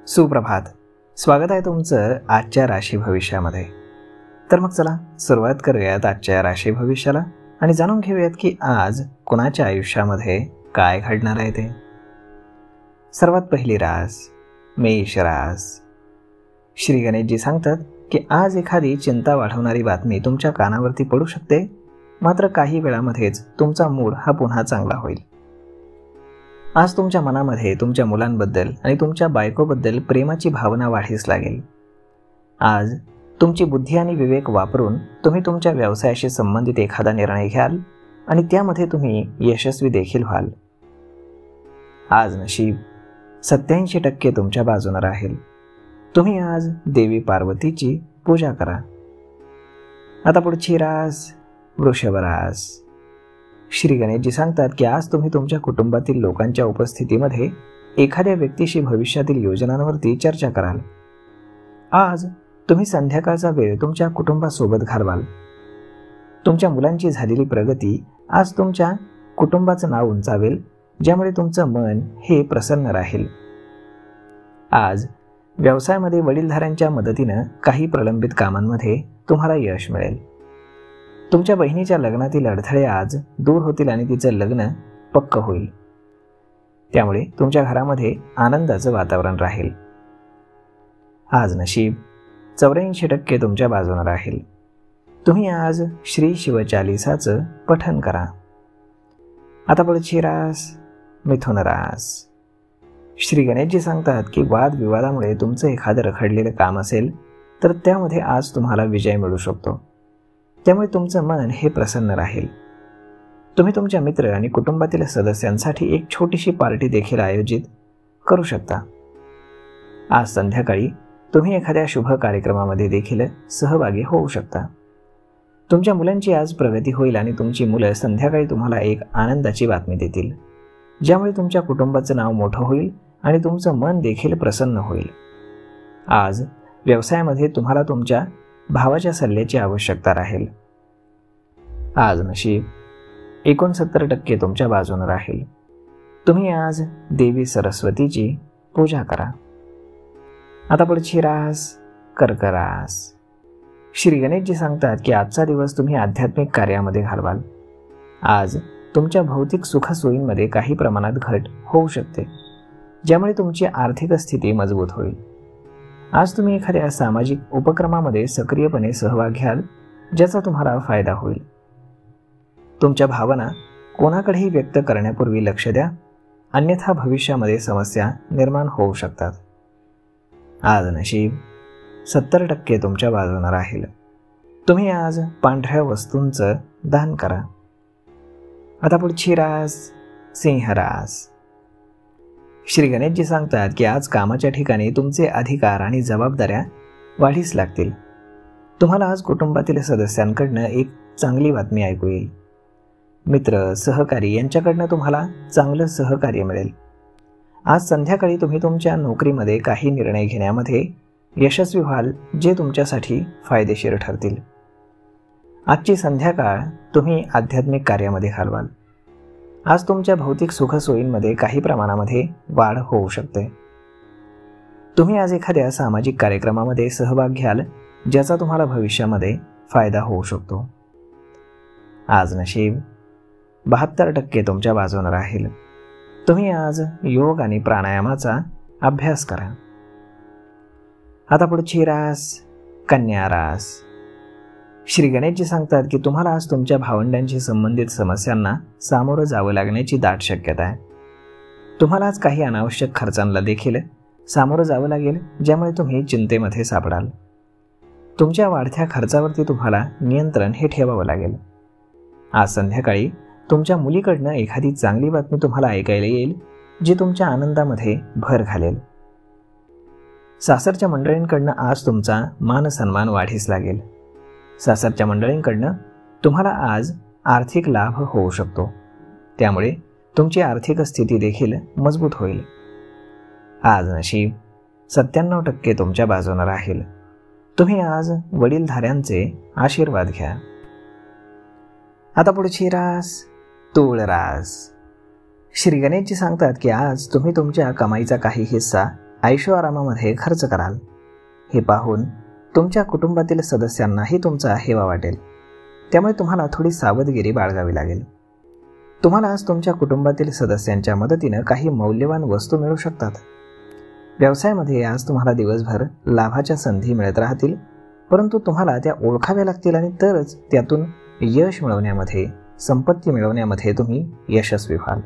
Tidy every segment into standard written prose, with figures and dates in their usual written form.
सुप्रभात. स्वागत आहे तुमचं आजच्या राशी भविष्यामध्ये. तर मग चला सुरुवात करूयात आजच्या राशी भविष्याला आणि जाणून घेऊयात की आज कुणाच्या आयुष्यामध्ये काय घडणार आहे ते. सर्वात पहिली रास मेष रास. श्री गणेशजी सांगतात की आज एखादी चिंता वाढवणारी बातमी तुमच्या कानावरती पडू शकते, मात्र काही वेळामध्येच तुमचा मूड हा पुन्हा चांगला होईल. आज तुमच्या मनामध्ये तुमच्या मुलांबद्दल आणि तुमच्या बायकोबद्दल प्रेमाची भावना वाढीस लागेल. आज तुमची बुद्धी आणि विवेक वापरून तुम्ही तुमच्या व्यवसायाशी संबंधित एखादा निर्णय घ्याल आणि त्यामध्ये तुम्ही यशस्वी देखील व्हाल. आज नशीब 87% तुमच्या बाजूने राहील. तुम्ही आज देवी पार्वतीची पूजा करा. आता पुढची रास वृषभ रास. श्री गणेशजी सांगतात की आज तुम्ही तुमच्या कुटुंबातील लोकांच्या उपस्थितीमध्ये एखाद्या व्यक्तीशी भविष्यातील योजनांवरती चर्चा कराल. आज तुम्ही संध्याकाळचा वेळ तुमच्या कुटुंबासोबत घालवाल. तुमच्या मुलांची झालेली प्रगती आज तुमच्या कुटुंबाचं नाव उंचावेल, ज्यामुळे तुमचं मन हे प्रसन्न राहील. आज व्यवसायामध्ये वडीलधाऱ्यांच्या मदतीनं काही प्रलंबित कामांमध्ये तुम्हाला यश मिळेल. तुमच्या बहिणीच्या लग्नातील अडथळे आज दूर होतील आणि तिचं लग्न पक्क होईल. त्यामुळे तुमच्या घरामध्ये आनंदाचं वातावरण राहील. आज नशीब 84% तुमच्या बाजूने राहील. तुम्ही आज श्री शिवचालीसाचं पठण करा. आता पुढची रास मिथुन रास. श्री गणेशजी सांगतात की वादविवादामुळे तुमचं एखादं रखडलेलं काम असेल तर त्यामध्ये आज तुम्हाला विजय मिळू शकतो. त्यामुळे तुमचं मन हे प्रसन्न राहील. तुम्ही तुमच्या मित्र आणि कुटुंबातील सदस्यांसाठी एक छोटीशी पार्टी देखील आयोजित करू शकता. आज संध्याकाळी तुम्ही एखाद्या शुभ कार्यक्रमामध्ये देखील सहभागी होऊ शकता. तुमच्या मुलांची आज प्रगती होईल आणि तुमची मुलं संध्याकाळी तुम्हाला एक आनंदाची बातमी देतील, ज्यामुळे तुमच्या कुटुंबाचं नाव मोठं होईल आणि तुमचं मन देखील प्रसन्न होईल. आज व्यवसायामध्ये तुम्हाला तुमच्या भावाच्या सल्ल्याची आवश्यकता राहील. आज नशीब 69% तुमच्या बाजूने राहील. तुम्ही आज देवी सरस्वतीची पूजा करा. आता पुढची रास कर्क रास. श्री गणेशजी सांगतात की आजचा दिवस तुम्ही आध्यात्मिक कार्यामध्ये घालवाल. आज तुमच्या भौतिक सुखसोयींमध्ये काही प्रमाणात घट होऊ शकते, ज्यामुळे तुमची आर्थिक स्थिती मजबूत होईल. आज तुम्ही एखाद्या सामाजिक उपक्रमामध्ये सक्रियपणे सहभाग घ्याल, ज्याचा तुम्हाला फायदा होईल. तुमच्या भावना कोणाकडेही व्यक्त करण्यापूर्वी लक्ष द्या, अन्यथा भविष्यामध्ये समस्या निर्माण होऊ शकतात. आज नशीब 70% तुमच्या बाजूने राहील. तुम्ही आज पांढऱ्या वस्तूंचं दान करा. आता पुढची रास सिंह रास. श्री गणेशजी सांगतात की आज कामाच्या ठिकाणी तुमचे अधिकार आणि जबाबदाऱ्या वाढीस लागतील. तुम्हाला आज कुटुंबातील सदस्यांकडनं एक चांगली बातमी ऐकू येईल. मित्र सहकारी यांच्याकडनं तुम्हाला चांगलं सहकार्य मिळेल. आज संध्याकाळी तुम्ही तुमच्या नोकरीमध्ये काही निर्णय घेण्यामध्ये यशस्वी व्हाल, जे तुमच्यासाठी फायदेशीर ठरतील. आजची संध्याकाळ तुम्ही आध्यात्मिक कार्यामध्ये घालवाल. आज तुमच्या भौतिक सुखसोयींमध्ये काही प्रमाणामध्ये वाढ होऊ शकते. तुम्ही आज एखाद्या सामाजिक कार्यक्रमामध्ये सहभाग घ्याल, ज्याचा तुम्हाला भविष्यामध्ये फायदा होऊ शकतो. आज नशीब 72% तुमच्या बाजूने राहील. तुम्ही आज योग आणि प्राणायामाचा अभ्यास करा. आता पुढची रास कन्या रास. श्री गणेशजी सांगतात की तुम्हाला आज तुमच्या भावंडांशी संबंधित समस्यांना सामोरं जावं लागण्याची दाट शक्यता आहे. तुम्हाला आज काही अनावश्यक खर्चांना देखील सामोरं जावं लागेल, ज्यामुळे तुम्ही चिंतेमध्ये सापडाल. तुमच्या वाढत्या खर्चावरती तुम्हाला नियंत्रण हे ठेवावं लागेल. आज संध्याकाळी तुमच्या मुलीकडनं एखादी चांगली बातमी तुम्हाला ऐकायला येईल, जी तुमच्या आनंदामध्ये भर घालेल. सासरच्या मंडळींकडनं आज तुमचा मानसन्मान वाढीस लागेल. सासरच्या मंडळींकडनं तुम्हाला आज आर्थिक लाभ होऊ शकतो. त्यामुळे तुमची आर्थिक स्थिती देखील मजबूत होईल. आज नशीब 97% तुमच्या बाजूने राहील. तुम्ही आज वडीलधाऱ्यांचे आशीर्वाद घ्या. आता पुढची रास तूळ रास. श्री गणेशजी सांगतात की आज तुम्ही तुमच्या कमाईचा काही हिस्सा ऐशोआरामामध्ये खर्च कराल. हे पाहून तुमच्या कुटुंबातील सदस्यांनाही तुमचा हेवा वाटेल. त्यामुळे तुम्हाला थोडी सावधगिरी बाळगावी लागेल. तुम्हाला आज तुमच्या कुटुंबातील सदस्यांच्या मदतीनं काही मौल्यवान वस्तू मिळू शकतात. व्यवसायामध्ये आज तुम्हाला दिवसभर लाभाच्या संधी मिळत राहतील, परंतु तुम्हाला त्या ओळखाव्या लागतील आणि तरच त्यातून यश मिळवण्यामध्ये, संपत्ती मिळवण्यामध्ये तुम्ही यशस्वी व्हाल.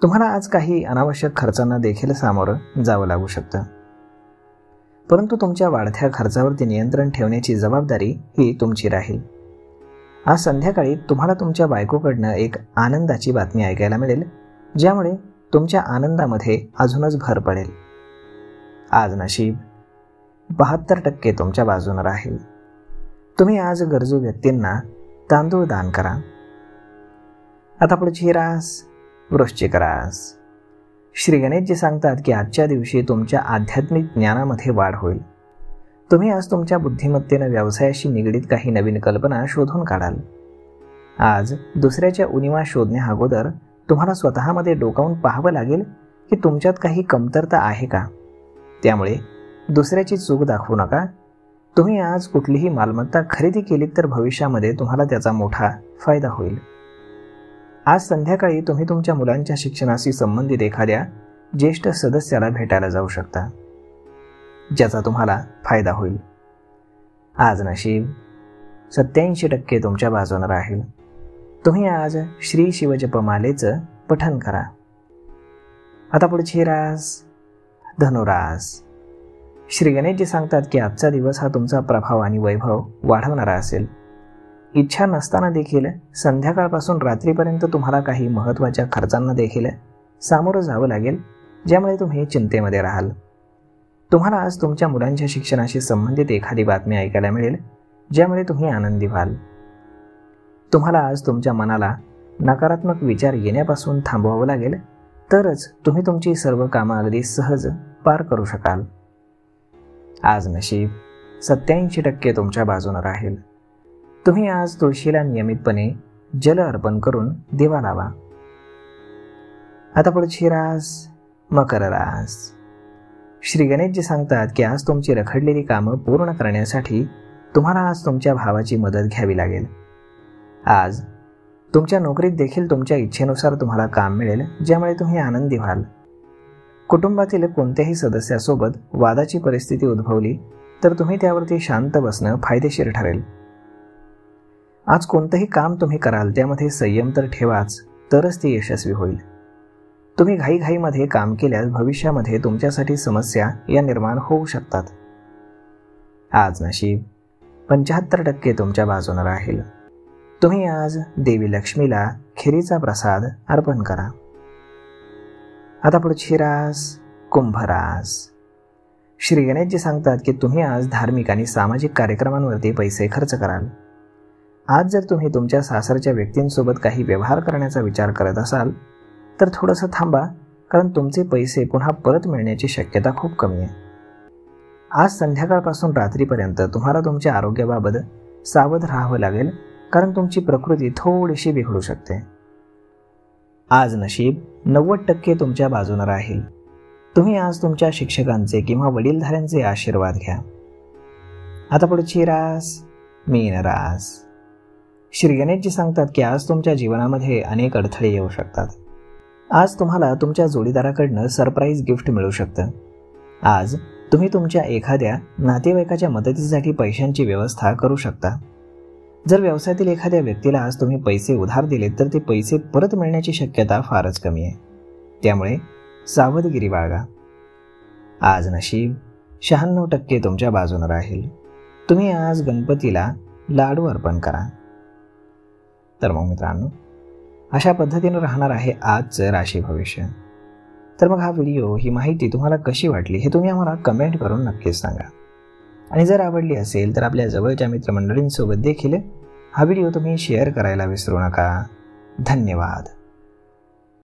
तुम्हाला आज काही अनावश्यक खर्चांना देखील सामोरं जावं लागू शकतं, परंतु तुमच्या वाढत्या खर्चावरती नियंत्रण ठेवण्याची जबाबदारी ही तुमची राहील. आज संध्याकाळी तुम्हाला तुमच्या बायकोकडनं एक आनंदाची बातमी ऐकायला मिळेल, ज्यामुळे तुमच्या आनंदामध्ये अजूनच भर पडेल. आज नशीब 72% तुमच्या बाजूने राहील. तुम्ही आज गरजू व्यक्तींना तांदूळ दान करा. आता पुढची रास वृश्चिक रास. श्री गणेशजी सांगतात की आजच्या दिवशी तुमच्या आध्यात्मिक ज्ञानामध्ये वाढ होईल. तुम्ही आज तुमच्या बुद्धिमत्तेनं व्यवसायाशी निगडीत काही नवीन कल्पना शोधून काढाल. आज दुसऱ्याच्या उणिवा शोधण्या अगोदर तुम्हाला स्वतःमध्ये डोकावून पाहावं लागेल की तुमच्यात काही कमतरता आहे का. त्यामुळे दुसऱ्याची चूक दाखवू नका. तुम्ही आज कुठलीही मालमत्ता खरेदी केली तर भविष्यामध्ये तुम्हाला त्याचा मोठा फायदा होईल. आज संध्याकाळी तुम्ही तुमच्या मुलांच्या शिक्षणाशी संबंधित एखाद्या ज्येष्ठ सदस्याला भेटायला जाऊ शकता, ज्याचा तुम्हाला फायदा होईल. आज नशीब 87% तुमच्या बाजूने राहील. तुम्ही आज श्री शिवजपमालेचं पठण करा. आता पुढची रास धनुरास. श्री गणेशजी सांगतात की आजचा दिवस हा तुमचा प्रभाव आणि वैभव वाढवणारा असेल. इच्छा नसताना देखील संध्याकाळपासून रात्रीपर्यंत तुम्हाला काही महत्त्वाच्या खर्चांना देखील सामोरं जावं लागेल, ज्यामुळे तुम्ही चिंतेमध्ये राहाल. तुम्हाला आज तुमच्या मुलांच्या शिक्षणाशी संबंधित एखादी बातमी ऐकायला मिळेल, ज्यामुळे तुम्ही आनंदी व्हाल. तुम्हाला आज तुमच्या मनाला नकारात्मक विचार येण्यापासून थांबवावं लागेल, तरच तुम्ही तुमची सर्व कामं अगदी सहज पार करू शकाल. आज नशीब 87% तुमच्या बाजूने राहील. तुम्ही आज तुळशीला नियमितपणे जल अर्पण करून दिवा लावा. आता पुढची रास मकर रास. श्री गणेशजी सांगतात की आज तुमची रखडलेली कामं पूर्ण करण्यासाठी तुम्हाला आज तुमच्या भावाची मदत घ्यावी लागेल. आज तुमच्या नोकरीत देखील तुमच्या इच्छेनुसार तुम्हाला काम मिळेल, ज्यामुळे तुम्ही आनंदी व्हाल. कुटुंबातील कोणत्याही सदस्यासोबत वादाची परिस्थिती उद्भवली तर तुम्ही त्यावरती शांत बसणं फायदेशीर ठरेल. आज कोणतंही काम तुम्ही कराल त्यामध्ये संयम तर ठेवाच, तरच ते यशस्वी होईल. तुम्ही घाईघाईमध्ये काम केल्यास भविष्यामध्ये तुमच्यासाठी समस्या या निर्माण होऊ शकतात. आज नशीब 75% तुमच्या बाजूने राहील. तुम्ही आज देवी लक्ष्मीला खिरीचा प्रसाद अर्पण करा. आता पुढची रास कुंभ रास. श्री गणेशजी सांगतात की तुम्ही आज धार्मिक आणि सामाजिक कार्यक्रमांवरती पैसे खर्च कराल. आज जर तुम्ही तुमच्या सासरच्या व्यक्तींसोबत काही व्यवहार करण्याचा विचार करत असाल तर थोडंसं थांबा, कारण तुमचे पैसे पुन्हा परत मिळण्याची शक्यता खूप कमी आहे. आज संध्याकाळपासून रात्रीपर्यंत तुम्हाला तुमच्या आरोग्याबाबत सावध राहावं लागेल, कारण तुमची प्रकृती थोडीशी बिघडू शकते. आज नशीब 90% तुमच्या बाजूने राहील. तुम्ही आज तुमच्या शिक्षकांचे किंवा वडीलधाऱ्यांचे आशीर्वाद घ्या. आता पुढची रास मीन रास. श्री गणेशजी सांगतात की आज तुमच्या जीवनामध्ये अनेक अडथळे येऊ शकतात. आज तुम्हाला तुमच्या जोडीदाराकडनं सरप्राईज गिफ्ट मिळू शकतं. आज तुम्ही तुमच्या एखाद्या नातेवाईकाच्या मदतीसाठी पैशांची व्यवस्था करू शकता. जर व्यवसायातील एखाद्या व्यक्तीला आज तुम्ही पैसे उधार दिलेत तर ते पैसे परत मिळण्याची शक्यता फारच कमी आहे. त्यामुळे सावधगिरी बाळगा. आज नशीब 96% तुमच्या बाजूने राहील. तुम्ही आज गणपतीला लाडू अर्पण करा. तर मग मित्रांनो, अशा पद्धतीने राहणार आहे आजचं राशी भविष्य. तर मग हा व्हिडिओ, ही माहिती तुम्हाला कशी वाटली हे तुम्ही आम्हाला कमेंट करून नक्कीच सांगा. आणि जर आवडली असेल तर आपल्या जवळच्या मित्रमंडळींसोबत देखील हा व्हिडिओ तुम्ही शेअर करायला विसरू नका. धन्यवाद.